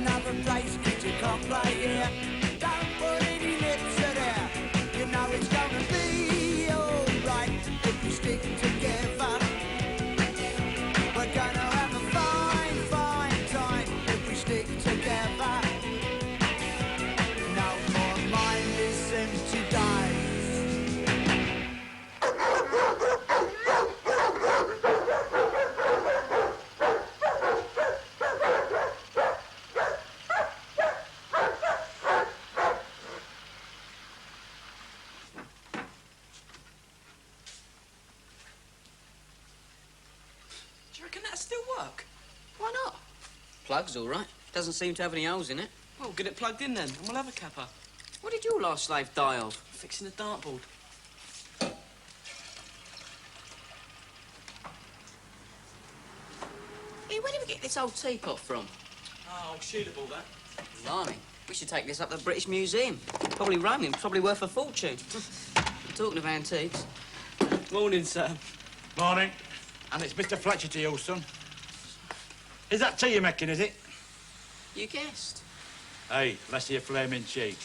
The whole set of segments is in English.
another place, 'cause you can't play here. Don't put any lips to there. You know it's gonna be alright if we stick together. We're gonna have a fine, fine time if we stick together. No more mindless empty days. Do you reckon that'll still work? Why not? Plug's all right. Doesn't seem to have any holes in it. Well, get it plugged in then, and we'll have a capper. What did your last slave die of? Fixing the dartboard. Hey, where did we get this old teapot from? Oh, Sheila bought that. Blimey, we should take this up to the British Museum. Probably Roman, probably worth a fortune. Talking of antiques. Morning, Sam. Morning. And it's Mr. Fletcher to you, son. Is that tea you're making, is it? You guessed. Hey, bless your flaming cheek.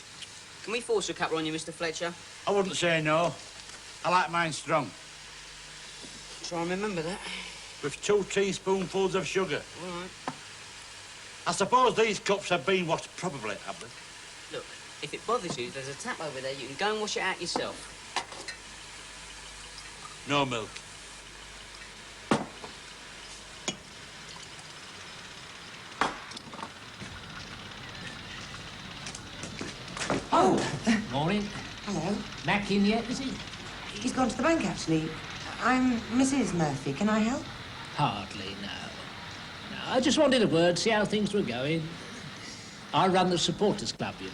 Can we force a cuppa on you, Mr. Fletcher? I wouldn't say no. I like mine strong. Try and remember that. With 2 teaspoonfuls of sugar. All right. I suppose these cups have been washed probably, have they? Look, if it bothers you, there's a tap over there. You can go and wash it out yourself. No milk. Oh, Morning. hello. Mac in yet, is he? He's gone to the bank, actually. I'm Mrs. Murphy. Can I help? Hardly, no. No, I just wanted a word, see how things were going. I run the supporters club, you know.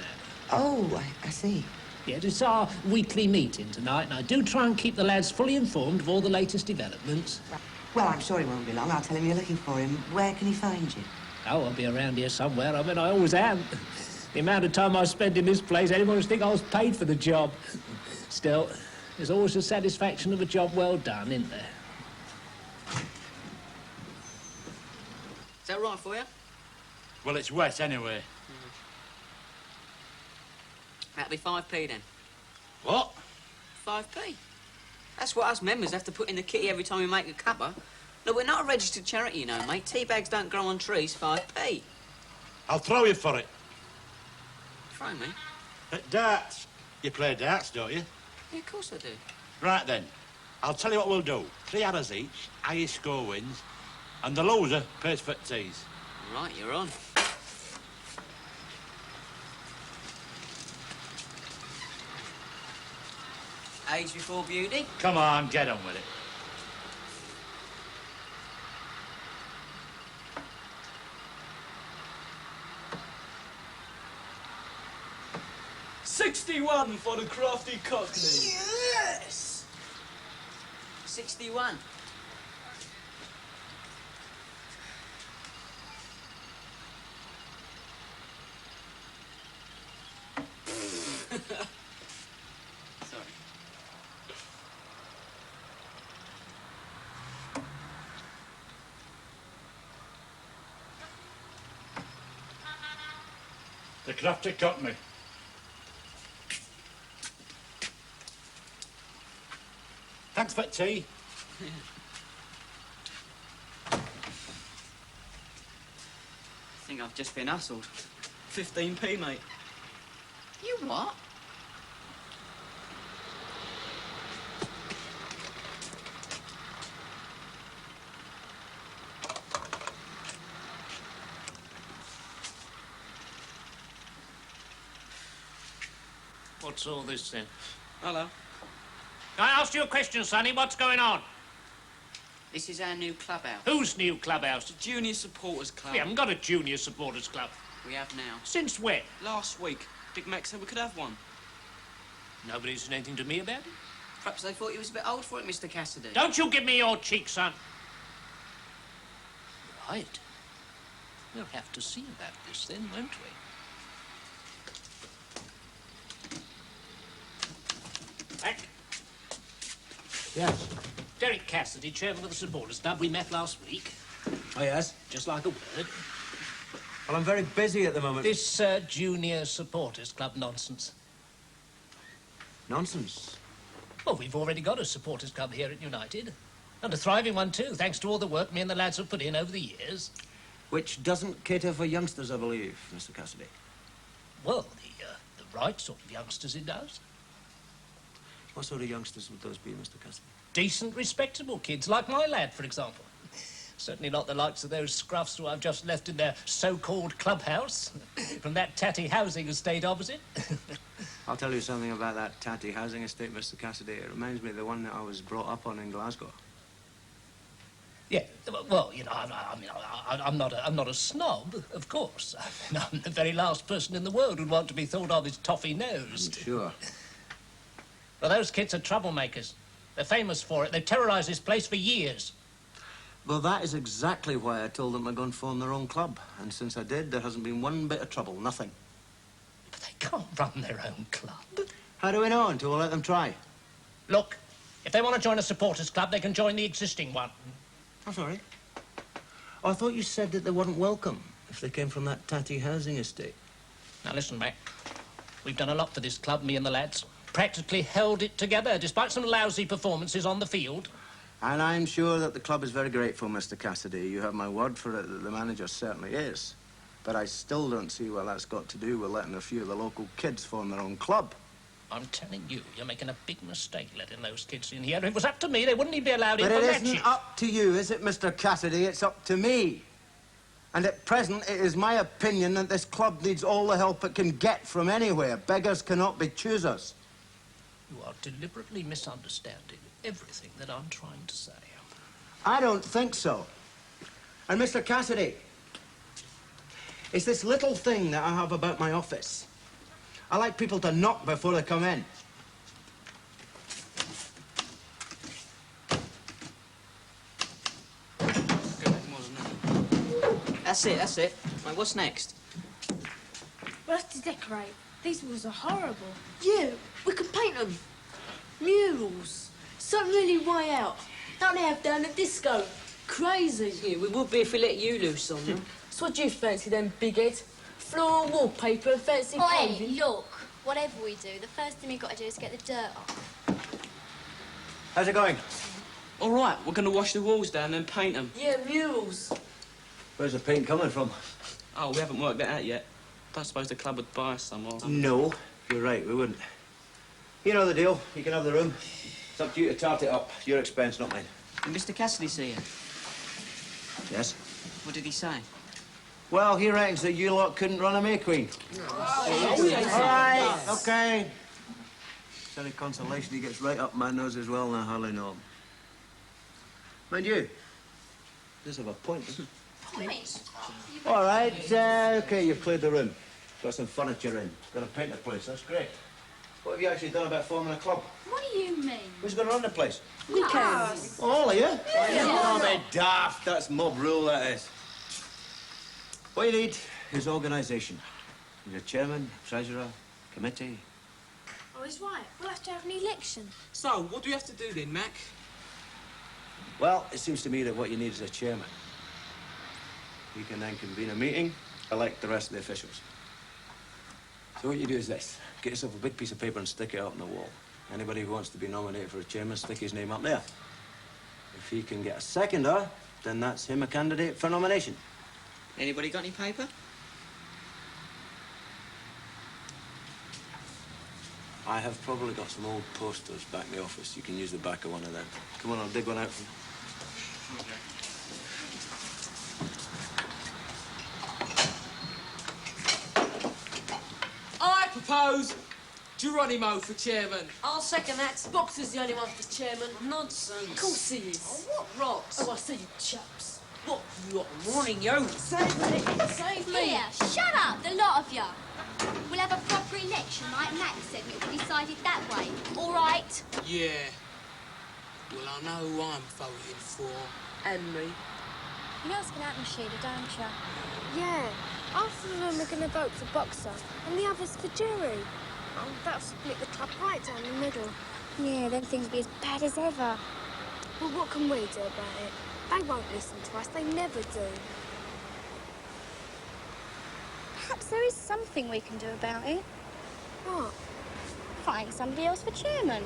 Oh, I see. Yeah, it's our weekly meeting tonight, and I do try and keep the lads fully informed of all the latest developments. Well, I'm sure he won't be long. I'll tell him you're looking for him. Where can he find you? Oh, I'll be around here somewhere. I mean, I always am. The amount of time I spend in this place, anyone would think I was paid for the job. Still, there's always the satisfaction of a job well done, isn't there? Is that right for you? Well, it's wet anyway. That'll be 5p then. What? 5p. That's what us members have to put in the kitty every time we make a cuppa. Look, we're not a registered charity, you know, mate. Tea bags don't grow on trees, 5p. I'll throw you for it. Throw me? At darts. You play darts, don't you? Yeah, of course I do. Right then. I'll tell you what we'll do. 3 hours each, highest score wins, and the loser pays for teas. Right, you're on. Age before beauty? Come on, get on with it. $61 for the crafty cockney. Yes! 61. Sorry. The crafty cockney. Thanks for tea. I think I've just been hustled. 15p, mate. You what? What's all this then? Hello. I asked you a question, Sonny. What's going on? This is our new clubhouse. Whose new clubhouse? Junior Supporters Club. We haven't got a junior supporters club. We have now. Since when? Last week, Big Mac said we could have one. Nobody's said anything to me about it. Perhaps they thought you was a bit old for it, Mr. Cassidy. Don't you give me your cheek, son. Right. We'll have to see about this then, won't we? Back. Yes. Derek Cassidy, chairman of the supporters club. We met last week. Oh, yes? Just like a word. Well, I'm very busy at the moment. This junior supporters club nonsense. Nonsense. Well, we've already got a supporters club here at United. And a thriving one, too, thanks to all the work me and the lads have put in over the years. Which doesn't cater for youngsters, I believe, Mr. Cassidy. Well, the right sort of youngsters it does. What sort of youngsters would those be, Mr. Cassidy? Decent, respectable kids, like my lad, for example. Certainly not the likes of those scruffs who I've just left in their so-called clubhouse from that tatty housing estate opposite. I'll tell you something about that tatty housing estate, Mr. Cassidy. It reminds me of the one that I was brought up on in Glasgow. Yeah, well, you know, I'm not a snob, of course. I'm the very last person in the world who'd want to be thought of as toffee-nosed. Sure. Well, those kids are troublemakers. They're famous for it. They've terrorised this place for years. Well, that is exactly why I told them to go and form their own club. And since I did, there hasn't been one bit of trouble, nothing. But they can't run their own club. How do we know until we let them try? Look, if they want to join a supporters club, they can join the existing one. I'm sorry. Oh, I thought you said that they weren't welcome if they came from that tatty housing estate. Now, listen, Mac. We've done a lot for this club, me and the lads. Practically held it together, despite some lousy performances on the field. And I'm sure that the club is very grateful, Mr. Cassidy. You have my word for it that the manager certainly is. But I still don't see what that's got to do with letting a few of the local kids form their own club. I'm telling you, you're making a big mistake letting those kids in here. If it was up to me, they wouldn't even be allowed in But for it matches. isn't up to you, is it, Mr. Cassidy? It's up to me. And at present, it is my opinion that this club needs all the help it can get from anywhere. Beggars cannot be choosers. You are deliberately misunderstanding everything that I'm trying to say. I don't think so. And Mr. Cassidy, it's this little thing that I have about my office. I like people to knock before they come in. That's it. Right, what's next? We'll have to decorate. These walls are horrible. Yeah, we can paint them. Murals. Something really way out. Don't they have down at disco? Crazy. Yeah, we would be if we let you loose on them. So what do you fancy then, big head? Floral wallpaper and fancy Oi, paving? look. Whatever we do, the first thing we've got to do is get the dirt off. How's it going? All right, we're going to wash the walls down and paint them. Yeah, murals. Where's the paint coming from? Oh, we haven't worked that out yet. Don't suppose the club would buy us some or... No, you're right, we wouldn't. You know the deal. You can have the room. It's up to you to tart it up. Your expense, not mine. Did Mr. Cassidy see you? Yes? What did he say? Well, he reckons that you lot couldn't run a May Queen. All right, OK. It's any consolation, he gets right up my nose as well, and I hardly know him. Mind you, does have a point. All right, OK, you've cleared the room. Got some furniture in. Got to paint the place, that's great. What have you actually done about forming a club? What do you mean? Who's going to run the place? We can. All of you? Oh, be daft. That's mob rule, that is. What you need is organisation. You need a chairman, treasurer, committee. Oh, he's right. We'll have to have an election. So, what do we have to do then, Mac? Well, it seems to me that what you need is a chairman. He can then convene a meeting, elect the rest of the officials. So what you do is this. Get yourself a big piece of paper and stick it up on the wall. Anybody who wants to be nominated for a chairman, stick his name up there. If he can get a seconder, then that's him a candidate for nomination. Anybody got any paper? I have probably got some old posters back in the office. You can use the back of one of them. Come on, I'll dig one out for you. I propose Geronimo for chairman. I'll second that. Boxer's the only one for chairman. Nonsense. Of course he is. Oh, what rot? Oh, I see you chaps. What rot? Morning, yo. Save me. Save me. Here, shut up, the lot of you. We'll have a proper election like Max said, and it'll be decided that way. All right? Yeah. Well, I know who I'm voting for. And me. You know what's going to happen, Sheila, don't you? Yeah. Half of them are going to vote for Boxer, and the others for Jerry. Oh, that'll split the club right down the middle. Yeah, then things will be as bad as ever. Well, what can we do about it? They won't listen to us. They never do. perhaps there is something we can do about it. What? Find somebody else for chairman.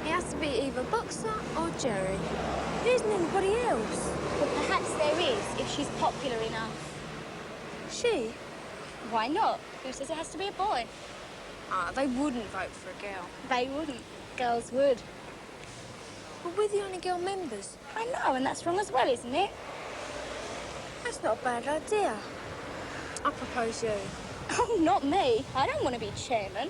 It has to be either Boxer or Jerry. There isn't anybody else. Well, perhaps there is, if she's popular enough. She? Why not? Who says it has to be a boy? Ah, they wouldn't vote for a girl. They wouldn't. Girls would. But we're the only girl members. I know, and that's wrong as well, isn't it? That's not a bad idea. I propose you. Oh, not me. I don't want to be chairman.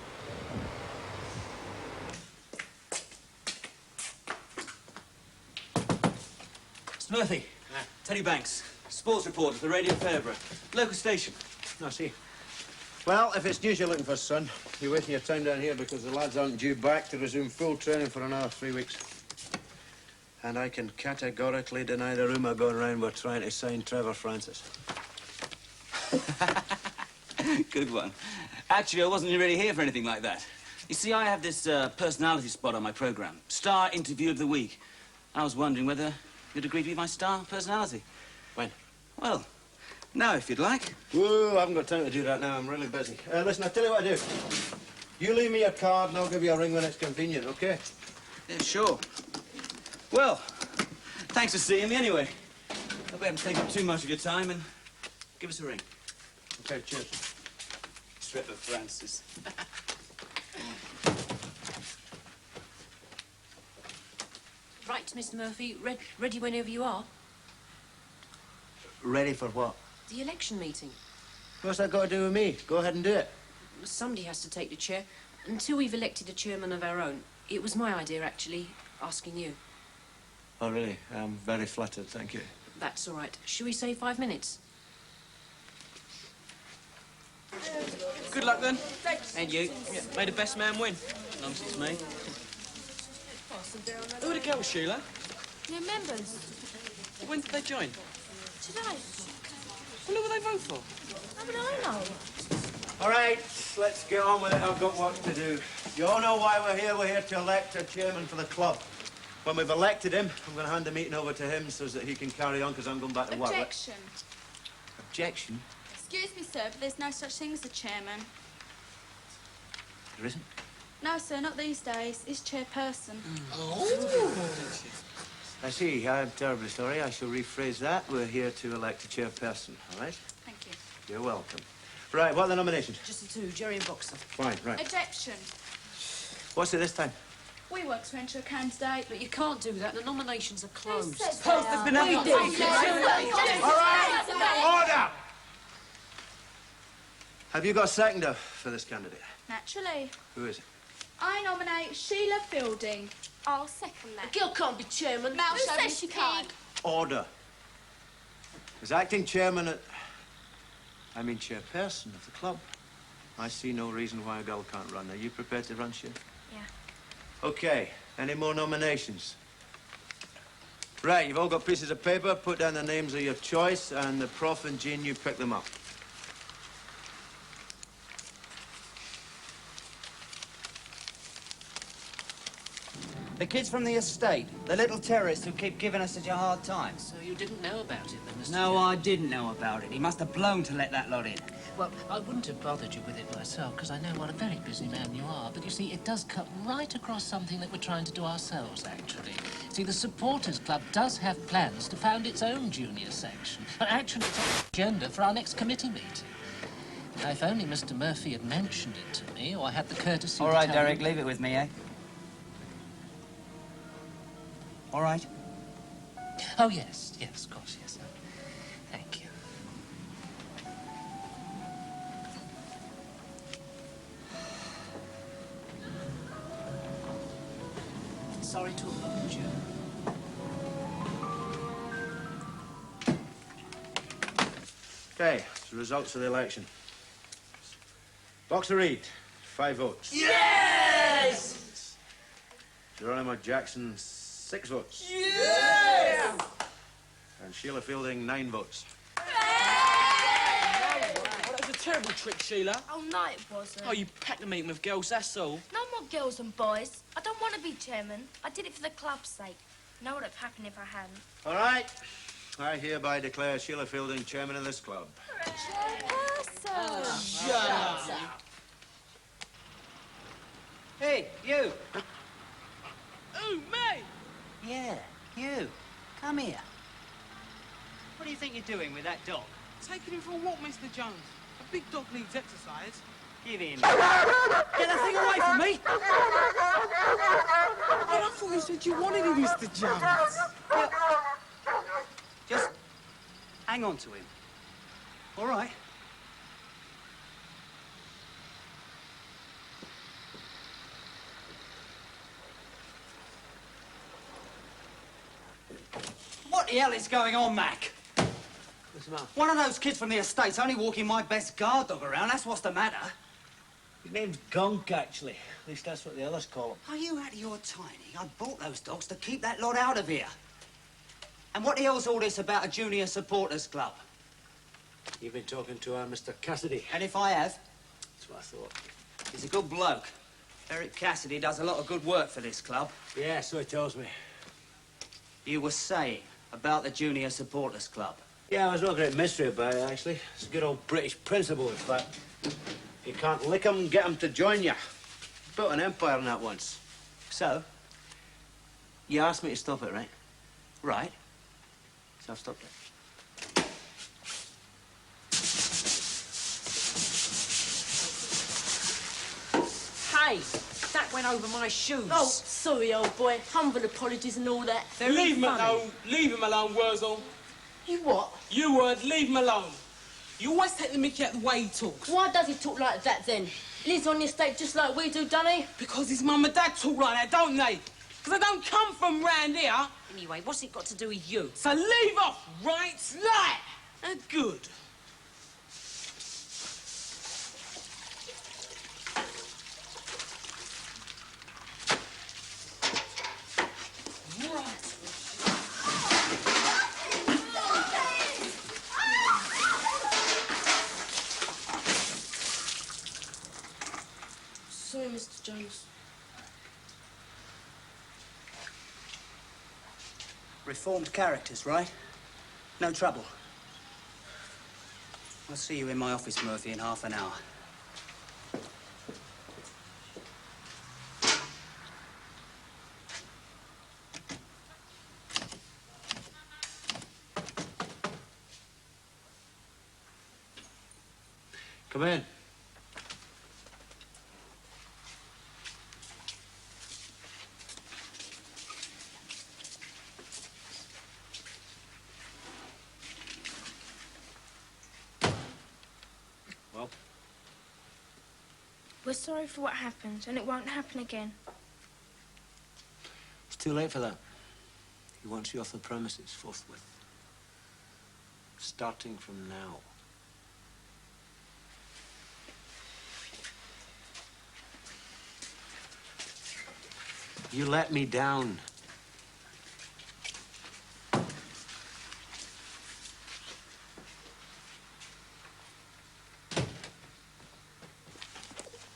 Mr. Murphy. Teddy Banks, sports reporter for Radio Fairborough. Local station. I see. Well, if it's news you're looking for, son, you're wasting your time down here because the lads aren't due back to resume full training for another 3 weeks. And I can categorically deny the rumour going around we're trying to sign Trevor Francis. Good one. Actually, I wasn't really here for anything like that. You see, I have this personality spot on my programme, Star Interview of the Week. I was wondering whether you'd agree to be my star personality. When? Well, now, if you'd like. Whoa, I haven't got time to do that now. I'm really busy. Listen, I'll tell you what I do. You leave me your card and I'll give you a ring when it's convenient, OK? Yeah, sure. Well, thanks for seeing me anyway. Hope I haven't taken too much of your time, and give us a ring. OK, cheers. Trevor Francis. Right, Mr. Murphy. Ready whenever you are. Ready for what? The election meeting. What's that got to do with me? Go ahead and do it. Somebody has to take the chair. Until we've elected a chairman of our own. It was my idea, actually, asking you. Oh, really? I'm very flattered, thank you. That's all right. Shall we say 5 minutes? Good luck, then. And you? Yeah, may the best man win. Nonsense, me. Who are the girls, Sheila? New members. When did they join? Today. Well, who will they vote for? How would I know? All right, let's get on with it. I've got work to do. You all know why we're here. We're here to elect a chairman for the club. When we've elected him, I'm going to hand the meeting over to him so that he can carry on, because I'm going back to work. Objection. Objection? Excuse me, sir, but there's no such thing as a chairman. There isn't? No, sir, not these days. It's chairperson. I see. I'm terribly sorry. I shall rephrase that. We're here to elect a chairperson, all right? Thank you. You're welcome. Right, what are the nominations? Just the two, Jerry and Boxer. Fine, right. Objection. What's it this time? We want to enter a candidate. But you can't do that. The nominations are closed. Closed. There's been All right! Order! Have you got a seconder for this candidate? Naturally. Who is it? I nominate Sheila Fielding. I'll second that. The girl can't be chairman. Who says she can't? Order. As acting chairman chairperson of the club, I see no reason why a girl can't run. Are you prepared to run, Sheila? Yeah. OK. Any more nominations? Right, you've all got pieces of paper. Put down the names of your choice, and the Prof and Jean, you pick them up. The kids from the estate, the little terrorists who keep giving us such a hard time. So you didn't know about it, then, Mr. No, I didn't know about it. He must have blown to let that lot in. Well, I wouldn't have bothered you with it myself, because I know what a very busy man you are. But you see, it does cut right across something that we're trying to do ourselves, actually. See, the Supporters Club does have plans to found its own junior section. But actually, it's on the agenda for our next committee meeting. Now, if only Mr. Murphy had mentioned it to me, or I had the courtesy All to right, tell Derek, him... leave it with me, eh? All right. Oh, yes, of course, yes. Thank you. Sorry to offend you. OK, the results of the election. Boxer Reed, 5 votes. Yes! Geronimo Jackson, 6 votes. Yes! And Sheila Fielding, 9 votes. Well, that was a terrible trick, Sheila. Oh, no, it wasn't. Oh, you packed the meeting with girls, that's all. No more girls and boys. I don't want to be chairman. I did it for the club's sake. You know what would have happened if I hadn't. All right. I hereby declare Sheila Fielding chairman of this club. Chairperson! You. Who, me? Yeah, you. Come here. What do you think you're doing with that dog? Taking him for a walk, Mr. Jones. A big dog needs exercise. Give him. Get that thing away from me! Oh, I thought you said you wanted him, Mr. Jones. Just hang on to him. All right? What the hell is going on, Mac? What's the matter? One of those kids from the estate's only walking my best guard dog around. That's what's the matter. His name's Gunk, actually. At least that's what the others call him. Are you out of your tiny? I bought those dogs to keep that lot out of here. And what the hell's all this about a junior supporters club? You've been talking to Mr. Cassidy. And if I have? That's what I thought. He's a good bloke. Eric Cassidy does a lot of good work for this club. Yeah, so he tells me. You were saying about the junior supporters club. Yeah, there's no great mystery about it, actually. It's a good old British principle, in fact. If you can't lick 'em, get 'em to join you. Built an empire on that once. So? You asked me to stop it, right? Right. So I've stopped it. Hey, that went over my shoes. Oh, sorry, old boy. Humble apologies and all that. Very leave him funny. alone. Leave him alone, Wurzel. You what? You word, leave him alone. You always take the mickey out the way he talks. Why does he talk like that then? Lives on the estate just like we do, doesn't he? Because his mum and dad talk like that, don't they? Because they don't come from round here. Anyway, what's it got to do with you? So leave off, right? Right. Good. Sorry, Mr. Jones. Reformed characters, right? No trouble. I'll see you in my office, Murphy, in half an hour. Come in. Well? We're sorry for what happened, and it won't happen again. It's too late for that. He wants you off the premises forthwith. Starting from now. You let me down.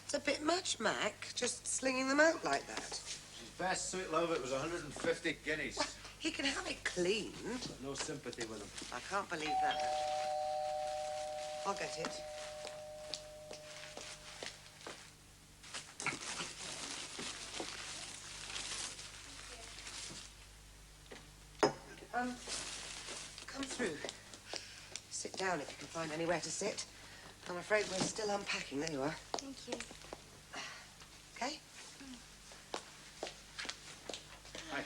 It's a bit much, Mac, just slinging them out like that. His best sweet love, it was 150 guineas. Well, he can have it cleaned. Got no sympathy with him. I can't believe that. I'll get it. Come through. Sit down if you can find anywhere to sit. I'm afraid we're still unpacking. There you are. Thank you. Okay? Hi.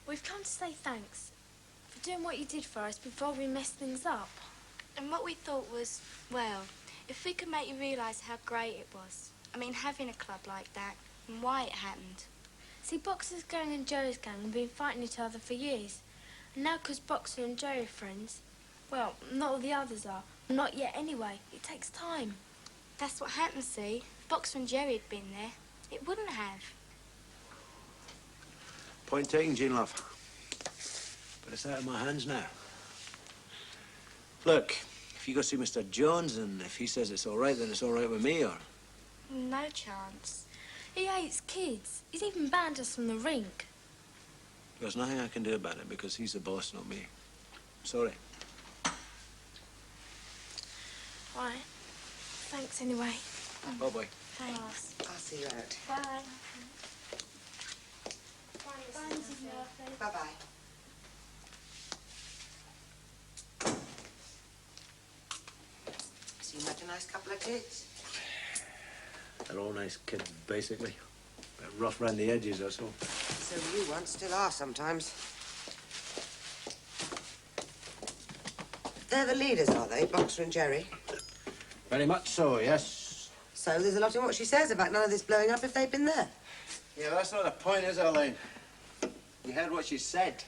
We've come to say thanks for doing what you did for us before we messed things up. And what we thought was, well, if we could make you realise how great it was. I mean, having a club like that and why it happened. See, Boxer's gang and Joe's gang have been fighting each other for years. And now because Boxer and Joe are friends, well, not all the others are. Not yet anyway. It takes time. That's what happened, see? If Boxer and Jerry had been there, it wouldn't have. Point taken, Jean Love. But it's out of my hands now. Look, if you go see Mr. Jones and if he says it's all right, then it's all right with me, or... No chance. He hates kids. He's even banned us from the rink. There's nothing I can do about it because he's the boss, not me. Sorry. Right. Thanks anyway. Bye-bye. Thanks. I'll see you out. Bye. Bye, Mrs. Murphy. Bye-bye. Seem like a nice couple of kids. They're all nice kids, basically. Bit rough around the edges, that's all. So you once still are sometimes. They're the leaders, are they, Boxer and Jerry? Very much so, yes. So there's a lot in what she says about none of this blowing up if they've been there. Yeah, that's not the point, is it, Elaine? You heard what she said.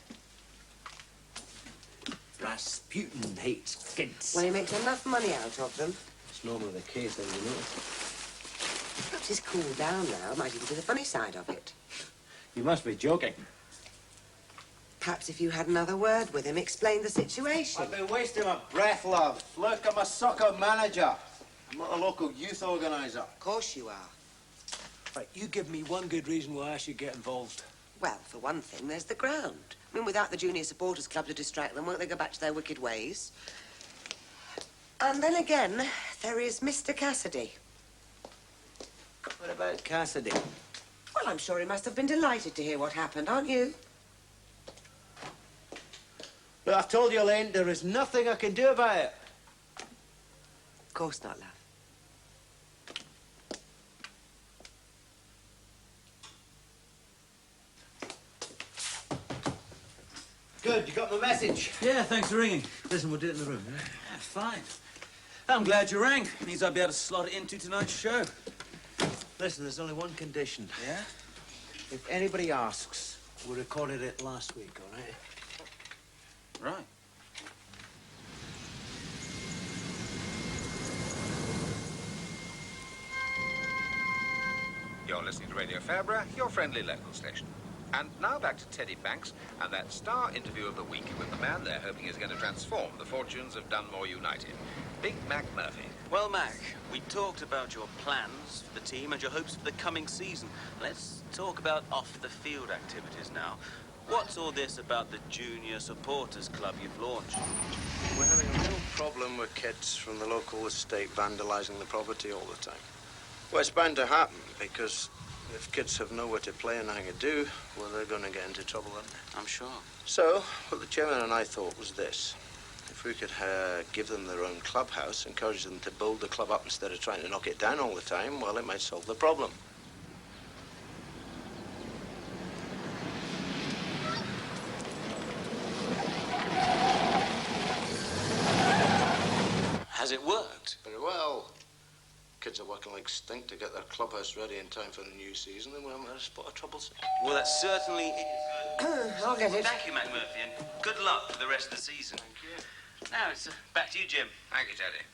Rasputin hates kids. Well, he makes enough money out of them. It's normally the case, as you know. Perhaps he's cooled down now. Might even be the funny side of it. You must be joking. Perhaps if you had another word with him, explain the situation. I've been wasting my breath, love. Look, I'm a soccer manager. I'm not a local youth organiser. Of course you are. Right, you give me one good reason why I should get involved. Well, for one thing, there's the ground. I mean, without the Junior Supporters Club to distract them, won't they go back to their wicked ways? And then again, there is Mr. Cassidy. What about Cassidy? Well, I'm sure he must have been delighted to hear what happened, aren't you? But I've told you, Elaine, there is nothing I can do about it. Of course not, love. Good, you got my message. Yeah, thanks for ringing. Listen, we'll do it in the room, yeah? Yeah, fine. I'm glad you rang. Means I'll be able to slot it into tonight's show. Listen, there's only one condition. Yeah? If anybody asks, we recorded it last week, all right? Right. You're listening to Radio Fabra, your friendly local station. And now back to Teddy Banks and that star interview of the week with the man they're hoping is going to transform the fortunes of Dunmore United, Big Mac Murphy. Well, Mac, we talked about your plans for the team and your hopes for the coming season. Let's talk about off-the-field activities now. What's all this about the Junior Supporters Club you've launched? We're having a real problem with kids from the local estate vandalising the property all the time. Well, it's bound to happen, because if kids have nowhere to play and nothing to do, well, they're going to get into trouble, aren't they? I'm sure. So, what the chairman and I thought was this. If we could give them their own clubhouse, encourage them to build the club up instead of trying to knock it down all the time, well, it might solve the problem. Has it worked? Very well. Kids are working like stink to get their clubhouse ready in time for the new season, and we haven't had a spot of trouble since. Well, that certainly is good. I'll get it. Thank you, Mac Murphy, and good luck for the rest of the season. Thank you. Now it's back to you, Jim. Thank you, Teddy.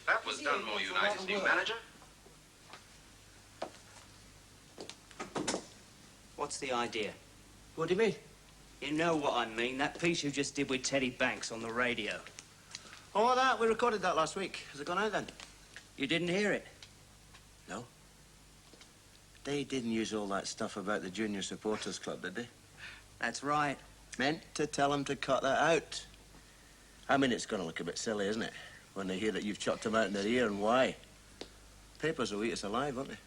That was Dunmore United's new manager. What's the idea? What do you mean? You know what I mean, that piece you just did with Teddy Banks on the radio. Oh, that? We recorded that last week. Has it gone out then? You didn't hear it? No. They didn't use all that stuff about the Junior Supporters Club, did they? That's right. Meant to tell them to cut that out. I mean, it's going to look a bit silly, isn't it? When they hear that you've chucked them out in their ear, and why? Papers will eat us alive, won't they?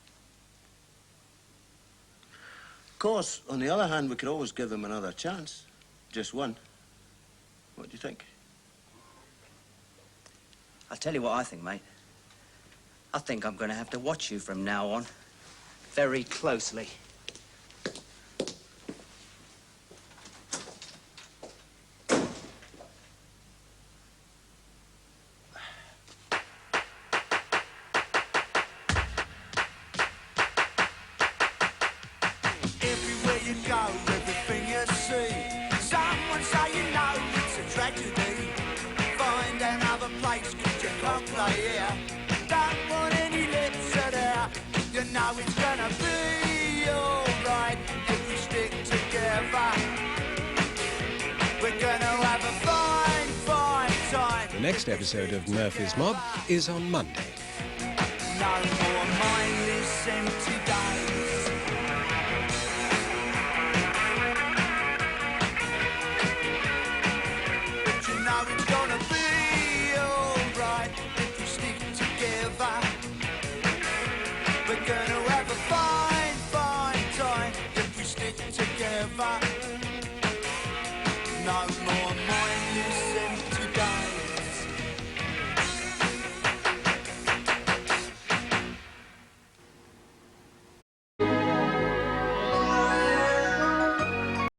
Of course, on the other hand, we could always give them another chance. Just one. What do you think? I'll tell you what I think, mate. I think I'm going to have to watch you from now on. Very closely. Everywhere you go, everything you see, someone say you know it's a tragedy. Find another place, 'cause you can't play here. Don't want any lecture there. You know it's gonna be alright if we stick together. We're gonna have a fine, fine time. The next episode of Murphy's Mob is on Monday. No more mindless empty